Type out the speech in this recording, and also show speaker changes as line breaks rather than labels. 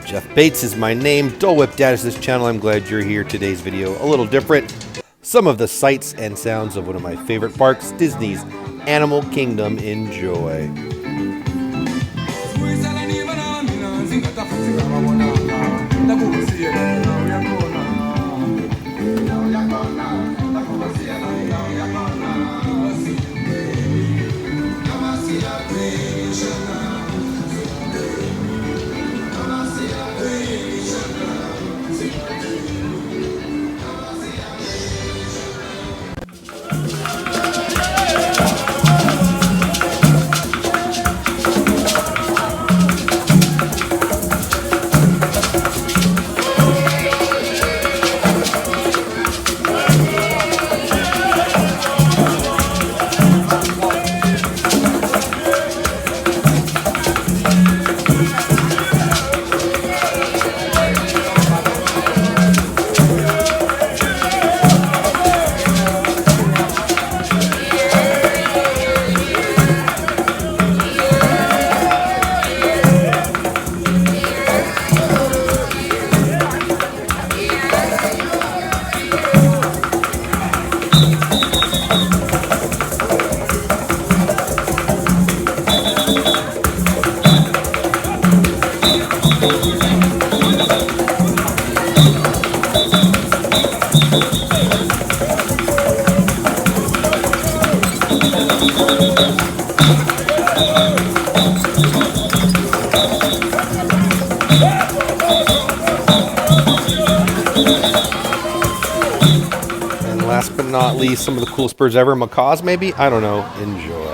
Jeff Bates is my name. Dole Whip Dad is this channel. I'm glad you're here. Today's video a little different. Some of the sights and sounds of one of my favorite parks, Disney's Animal Kingdom. Enjoy. And last but not least, some of the coolest birds ever, macaws maybe? I don't know. Enjoy.